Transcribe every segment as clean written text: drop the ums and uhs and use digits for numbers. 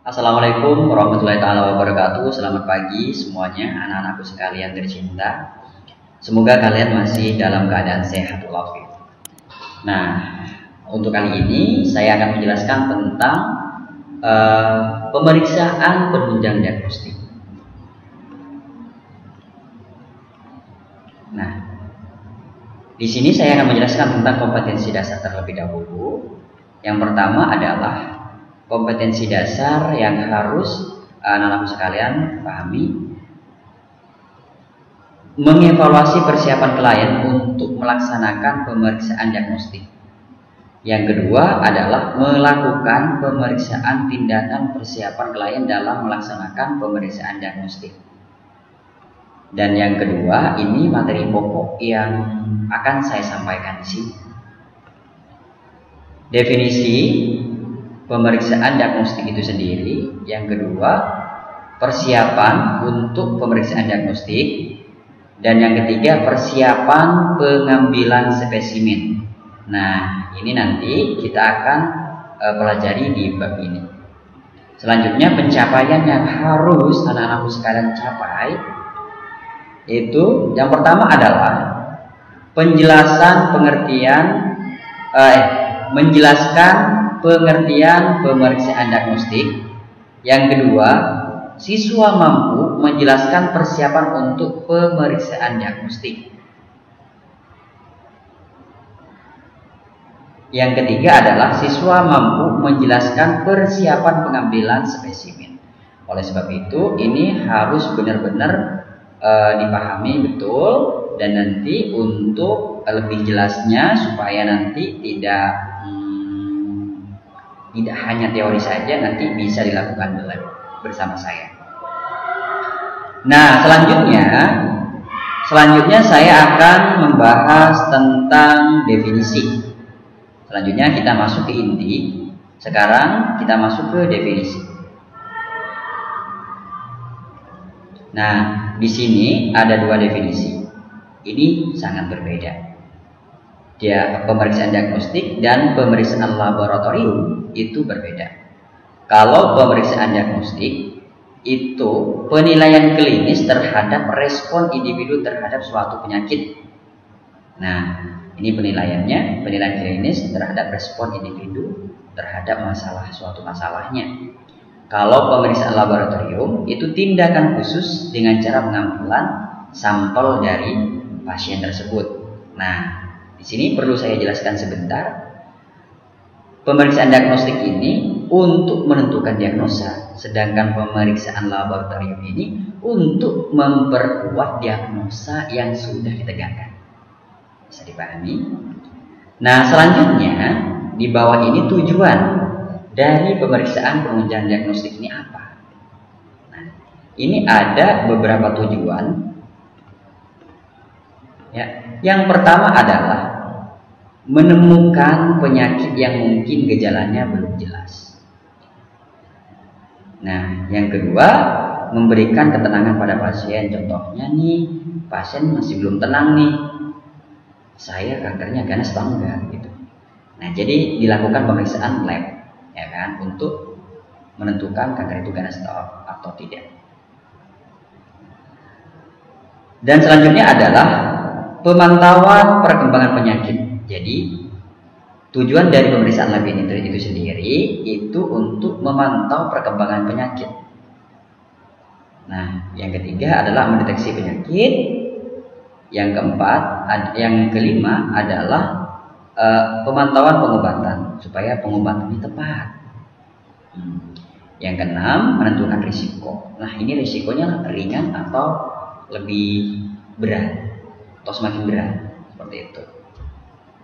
Assalamualaikum warahmatullahi taala wabarakatuh. Selamat pagi semuanya, anak-anakku sekalian tercinta. Semoga kalian masih dalam keadaan sehat walafiat. Nah, untuk kali ini saya akan menjelaskan tentang pemeriksaan penunjang diagnostik. Nah, di sini saya akan menjelaskan tentang kompetensi dasar terlebih dahulu. Yang pertama adalah kompetensi dasar yang harus anak-anak sekalian pahami, mengevaluasi persiapan klien untuk melaksanakan pemeriksaan diagnostik. Yang kedua adalah melakukan pemeriksaan tindakan persiapan klien dalam melaksanakan pemeriksaan diagnostik. Dan yang kedua, ini materi pokok yang akan saya sampaikan di sini. Definisi pemeriksaan diagnostik itu sendiri. Yang kedua, persiapan untuk pemeriksaan diagnostik. Dan yang ketiga, persiapan pengambilan spesimen. Nah, ini nanti kita akan pelajari di bab ini. Selanjutnya, pencapaian yang harus anak-anakku sekalian capai itu yang pertama adalah menjelaskan pengertian pemeriksaan diagnostik. Yang kedua, siswa mampu menjelaskan persiapan untuk pemeriksaan diagnostik. Yang ketiga adalah siswa mampu menjelaskan persiapan pengambilan spesimen. Oleh sebab itu, ini harus benar-benar dipahami betul, dan nanti untuk lebih jelasnya supaya nanti tidak hanya teori saja, nanti bisa dilakukan bersama saya. Nah, selanjutnya saya akan membahas tentang definisi. Selanjutnya kita masuk ke inti. Sekarang kita masuk ke definisi. Nah, di sini ada dua definisi. Ini sangat berbeda. Dia pemeriksaan diagnostik dan pemeriksaan laboratorium itu berbeda. Kalau pemeriksaan diagnostik itu penilaian klinis terhadap respon individu terhadap suatu penyakit. Nah, ini penilaian klinis terhadap respon individu terhadap suatu masalahnya. Kalau pemeriksaan laboratorium itu tindakan khusus dengan cara pengambilan sampel dari pasien tersebut. Nah, di sini perlu saya jelaskan sebentar. Pemeriksaan diagnostik ini untuk menentukan diagnosa, sedangkan pemeriksaan laboratorium ini untuk memperkuat diagnosa yang sudah ditegakkan. Bisa dipahami? Nah, selanjutnya di bawah ini tujuan dari pemeriksaan penunjang diagnostik ini apa? Nah, ini ada beberapa tujuan. Ya, yang pertama adalah menemukan penyakit yang mungkin gejalanya belum jelas. Nah, yang kedua, memberikan ketenangan pada pasien. Contohnya nih, pasien masih belum tenang nih. Saya kankernya ganas atau enggak gitu. Nah, jadi dilakukan pemeriksaan lab, ya kan, untuk menentukan kanker itu ganas atau tidak. Dan selanjutnya adalah pemantauan perkembangan penyakit. Jadi tujuan dari pemeriksaan lab ini itu sendiri itu untuk memantau perkembangan penyakit. Nah, yang ketiga adalah mendeteksi penyakit. Yang kelima adalah pemantauan pengobatan supaya pengobatan ini tepat. Yang keenam, menentukan risiko. Nah, ini risikonya ringan atau lebih berat atau semakin berat, seperti itu.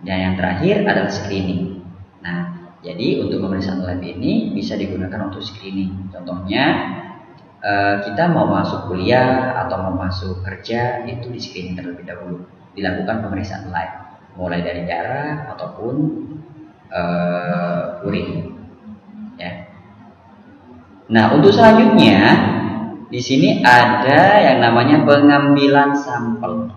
Dan yang terakhir adalah screening. Nah, jadi untuk pemeriksaan lab ini bisa digunakan untuk screening. Contohnya, kita mau masuk kuliah atau mau masuk kerja, itu di screening terlebih dahulu. Dilakukan pemeriksaan lab, mulai dari darah ataupun urin. Ya. Nah, untuk selanjutnya di sini ada yang namanya pengambilan sampel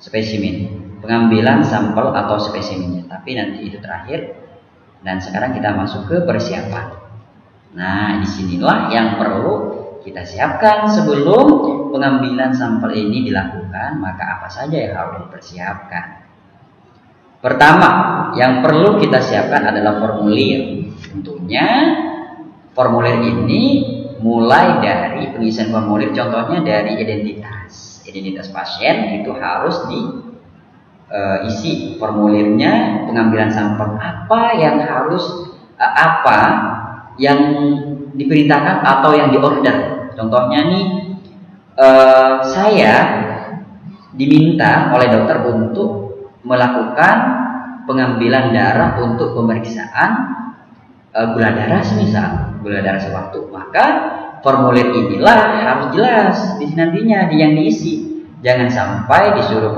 spesimen. Pengambilan sampel atau spesimennya, tapi nanti itu terakhir. Dan sekarang kita masuk ke persiapan. Nah, disinilah yang perlu kita siapkan sebelum pengambilan sampel ini dilakukan. Maka apa saja yang harus dipersiapkan? Pertama, yang perlu kita siapkan adalah formulir. Tentunya formulir ini mulai dari pengisian formulir, contohnya dari identitas pasien itu harus diisi formulirnya, pengambilan sampel apa yang harus apa yang diperintahkan atau yang diorder. Contohnya nih, saya diminta oleh dokter untuk melakukan pengambilan darah untuk pemeriksaan gula darah, semisal gula darah sewaktu, maka formulir inilah harus jelas di nantinya yang diisi. Jangan sampai disuruh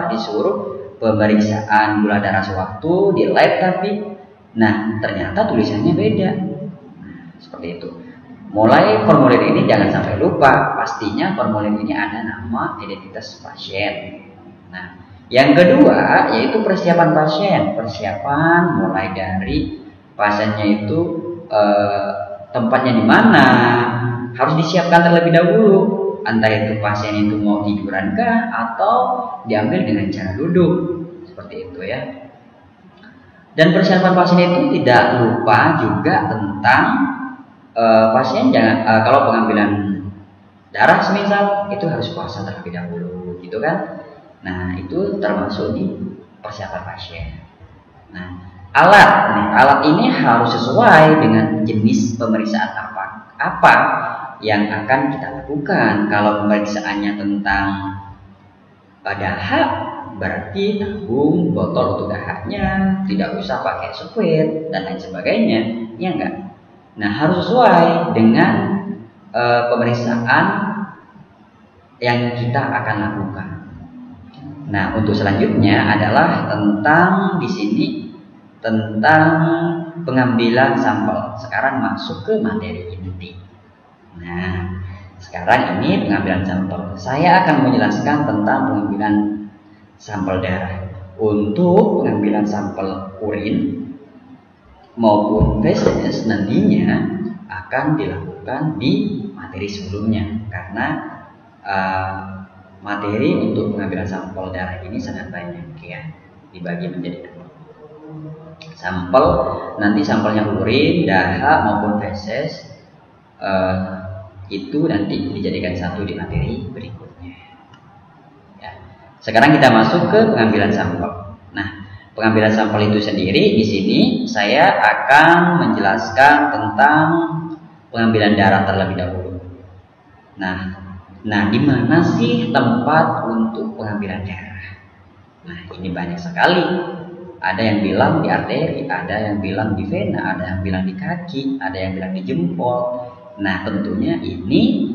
disuruh pemeriksaan gula darah sewaktu di lab, tapi ternyata tulisannya beda. Seperti itu. Mulai formulir ini jangan sampai lupa, pastinya formulir ini ada nama identitas pasien. Nah, yang kedua yaitu persiapan pasien. Persiapan mulai dari pasiennya itu tempatnya di mana harus disiapkan terlebih dahulu. Entah itu pasien itu mau tiduran kah atau diambil dengan cara duduk, seperti itu ya. Dan persiapan pasien itu tidak lupa juga tentang pasien jangan kalau pengambilan darah semisal itu harus puasa terlebih dahulu, gitu kan? Nah, itu termasuk di persiapan pasien. Nah, alat ini harus sesuai dengan jenis pemeriksaan apa yang akan kita lakukan. Kalau pemeriksaannya tentang dahak, berarti tabung botol untuk dahaknya, tidak usah pakai squid dan lain sebagainya, ya enggak? Nah, harus sesuai dengan pemeriksaan yang kita akan lakukan. Nah, untuk selanjutnya adalah tentang di sini tentang pengambilan sampel. Sekarang masuk ke materi inti. Nah, sekarang ini pengambilan sampel. Saya akan menjelaskan tentang pengambilan sampel darah. Untuk pengambilan sampel urin maupun feses nantinya akan dilakukan di materi sebelumnya, karena materi untuk pengambilan sampel darah ini sangat banyak ya, dibagi menjadi 2. Sampel, nanti sampelnya urin, dahak maupun feses itu nanti dijadikan satu di materi berikutnya ya. Sekarang kita masuk ke pengambilan sampel. Nah, pengambilan sampel itu sendiri di sini saya akan menjelaskan tentang pengambilan darah terlebih dahulu. Nah, di mana sih tempat untuk pengambilan darah? Nah, ini banyak sekali. Ada yang bilang di arteri, ada yang bilang di vena, ada yang bilang di kaki, ada yang bilang di jempol. Nah, tentunya ini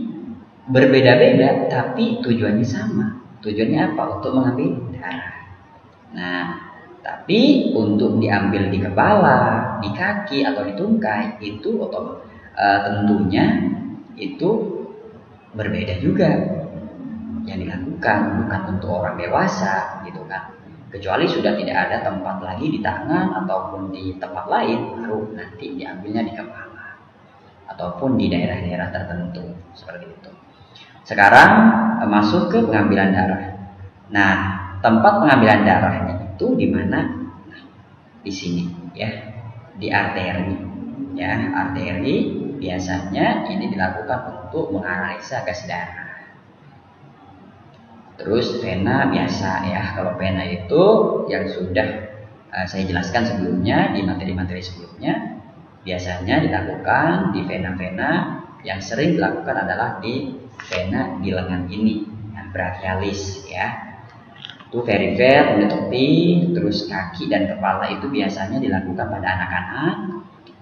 berbeda-beda, tapi tujuannya sama. Tujuannya apa? Untuk mengambil darah. Nah, tapi untuk diambil di kepala, di kaki atau di tungkai itu tentunya itu berbeda juga yang dilakukan, bukan untuk orang dewasa gitu kan. Kecuali sudah tidak ada tempat lagi di tangan ataupun di tempat lain, baru nanti diambilnya di kepala ataupun di daerah-daerah tertentu seperti itu. Sekarang masuk ke pengambilan darah. Nah, tempat pengambilan darahnya itu di mana? Nah, di sini ya, di arteri ya. Arteri biasanya ini dilakukan untuk menganalisa gas darah. Terus vena biasa ya, kalau vena itu yang sudah saya jelaskan sebelumnya di materi-materi sebelumnya, biasanya dilakukan di vena-vena. Yang sering dilakukan adalah di vena di lengan ini, yang brachialis ya. Itu perifer, topi, terus kaki dan kepala itu biasanya dilakukan pada anak-anak.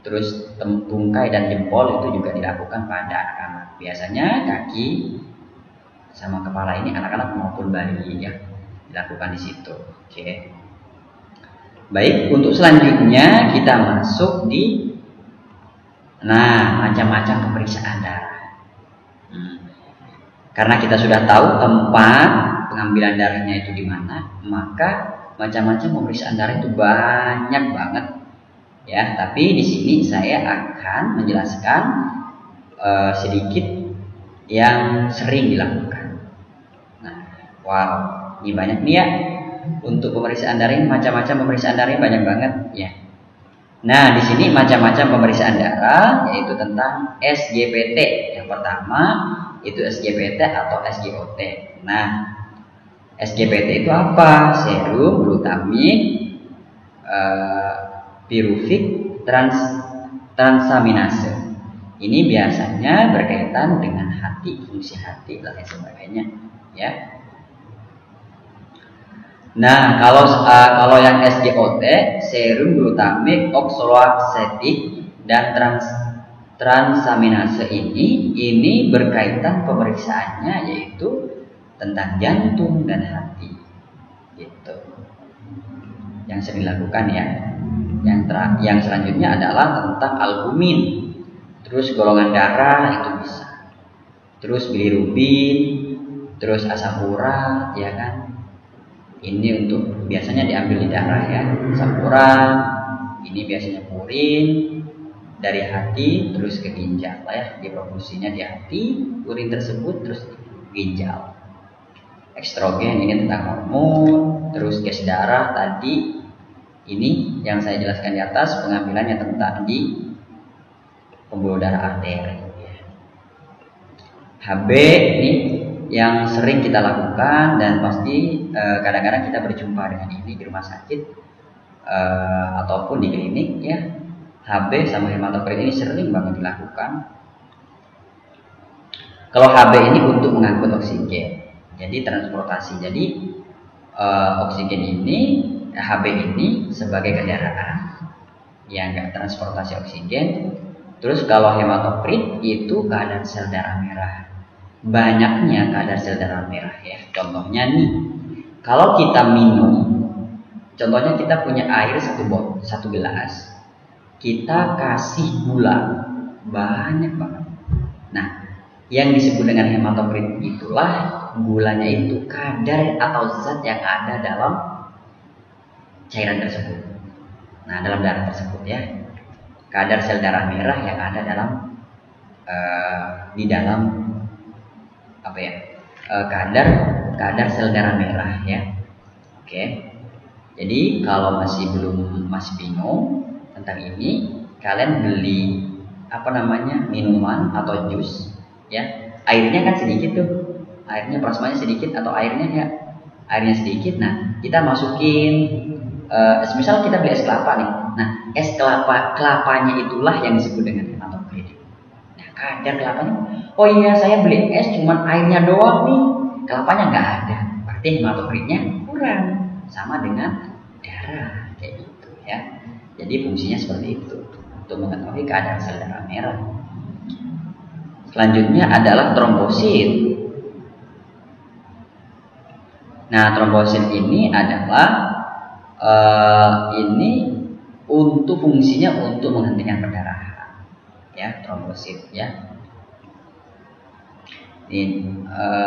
Terus tungkai dan jempol itu juga dilakukan pada anak-anak. Biasanya kaki sama kepala ini anak-anak maupun bayi ya, dilakukan di situ. Oke. Baik, untuk selanjutnya kita masuk di macam-macam pemeriksaan darah. Karena kita sudah tahu tempat pengambilan darahnya itu di mana, maka macam-macam pemeriksaan darah itu banyak banget. Ya, tapi di sini saya akan menjelaskan sedikit yang sering dilakukan. Nah, wow, ini banyak nih ya. Untuk pemeriksaan daring, macam-macam pemeriksaan daring banyak banget ya. Nah, di sini macam-macam pemeriksaan darah, yaitu tentang SGPT. Yang pertama itu SGPT atau SGOT. Nah, SGPT itu apa? Serum glutamik piruvik transaminase. Ini biasanya berkaitan dengan hati, fungsi hati dan lain sebagainya, ya. Nah, kalau yang SGOT, serum glutamik oxaloacetic dan transaminase ini berkaitan pemeriksaannya yaitu tentang jantung dan hati, gitu. Yang sering dilakukan ya. Yang selanjutnya adalah tentang albumin, terus golongan darah itu bisa, terus bilirubin, terus asam urat, ya kan. Ini untuk biasanya diambil di darah ya, asam urat. Ini biasanya urin dari hati terus ke ginjal ya, diproduksinya di hati, urin tersebut terus ginjal. Estrogen ini tentang hormon, terus gas darah tadi ini yang saya jelaskan di atas, pengambilannya tentang di pembuluh darah arteri. HB ini yang sering kita lakukan dan pasti kadang-kadang kita berjumpa dengan ini di rumah sakit ataupun di klinik ya. HB sama hematokrit ini sering banget dilakukan. Kalau HB ini untuk mengangkut oksigen, jadi transportasi. Jadi oksigen ini, HB ini sebagai kendaraan yang enggak transportasi oksigen. Terus kalau hematokrit itu keadaan sel darah merah. Banyaknya kadar sel darah merah ya. Contohnya nih, kalau kita minum, contohnya kita punya air satu gelas, kita kasih gula banyak banget. Nah, yang disebut dengan hematokrit itulah gulanya itu kadar atau zat yang ada dalam cairan tersebut. Nah, dalam darah tersebut ya, kadar sel darah merah yang ada dalam di dalam apa ya, kadar sel darah merah ya. Oke. Jadi kalau masih bingung tentang ini, kalian beli minuman atau jus ya. Airnya kan sedikit tuh, airnya plasmanya sedikit atau airnya sedikit. Nah, kita masukin misal kita beli es kelapa nih. Nah, es kelapanya itulah yang disebut dengan hematokrit. Nah, kadar kelapanya, oh iya saya beli es cuman airnya doang nih, kelapanya nggak ada, berarti hematokritnya kurang, sama dengan darah kayak gitu ya. Jadi fungsinya seperti itu untuk mengetahui keadaan sel darah merah. Selanjutnya adalah trombosit. Nah, trombosit ini adalah ini untuk fungsinya untuk menghentikan perdarahan ya, trombosit ya.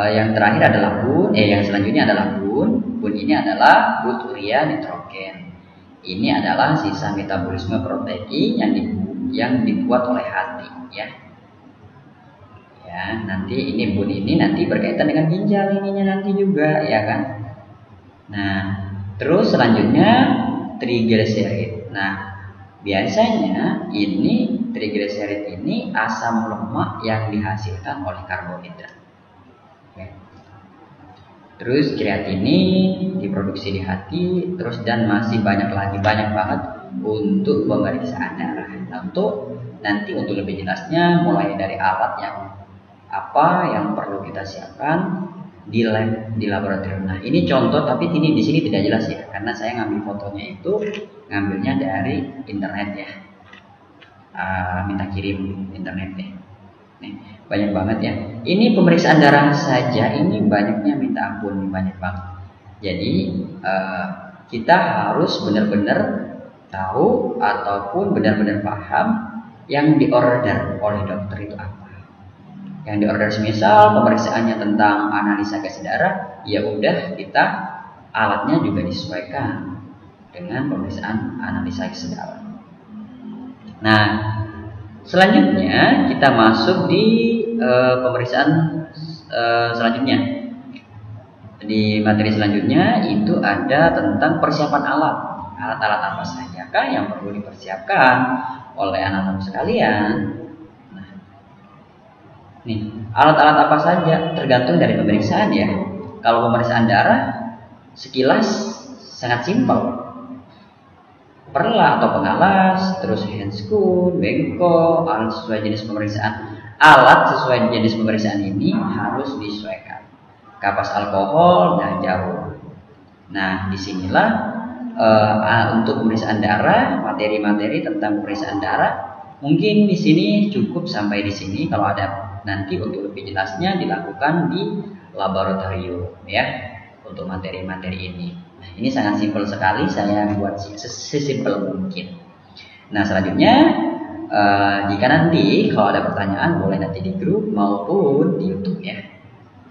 Yang terakhir adalah bun, yang selanjutnya adalah bun. Bun ini adalah butyria nitrogen. Ini adalah sisa metabolisme protein yang dibuat oleh hati ya. Ya, nanti ini bun ini nanti berkaitan dengan ginjal ininya nanti juga ya kan. Nah, terus selanjutnya trigliserid. Nah, biasanya ini trigliserid ini asam lemak yang dihasilkan oleh karbohidrat. Ya. Terus kreatinin diproduksi di hati, terus dan masih banyak banget untuk pemeriksaan darah. Nanti untuk lebih jelasnya mulai dari alat yang perlu kita siapkan di laboratorium. Nah, ini contoh tapi ini di sini tidak jelas ya, karena saya ngambil fotonya itu ngambilnya dari internet ya. Minta kirim internet deh. Nih, banyak banget ya. Ini pemeriksaan darah saja ini banyaknya minta ampun, banyak banget. Jadi kita harus benar-benar tahu ataupun benar-benar paham yang diorder oleh dokter itu apa. Yang diorder semisal pemeriksaannya tentang analisa gas darah, ya udah kita alatnya juga disesuaikan dengan pemeriksaan analisa gas darah. Nah, selanjutnya kita masuk di pemeriksaan selanjutnya. Di materi selanjutnya itu ada tentang persiapan alat. Alat-alat apa saja yang perlu dipersiapkan oleh anak-anak sekalian. Nah, nih, alat-alat apa saja tergantung dari pemeriksaan ya. Kalau pemeriksaan darah sekilas sangat simpel. Perla atau pengalas, terus handscoon, bengkok, alat sesuai jenis pemeriksaan. Alat sesuai jenis pemeriksaan ini harus disesuaikan. Kapas alkohol dan jarum. Nah, disinilah untuk pemeriksaan darah, materi-materi tentang pemeriksaan darah. Mungkin di sini cukup sampai di sini. Kalau ada nanti untuk lebih jelasnya dilakukan di laboratorium ya untuk materi-materi ini. Nah, ini sangat simpel sekali, saya buat sesimpel mungkin. Nah, selanjutnya jika nanti kalau ada pertanyaan boleh nanti di grup maupun di YouTube ya.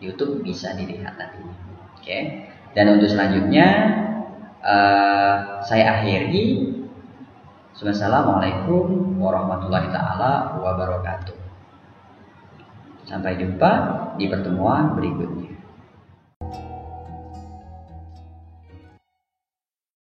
Di YouTube bisa dilihat nanti. Oke. Dan untuk selanjutnya saya akhiri. Wassalamualaikum warahmatullahi taala wabarakatuh. Sampai jumpa di pertemuan berikutnya.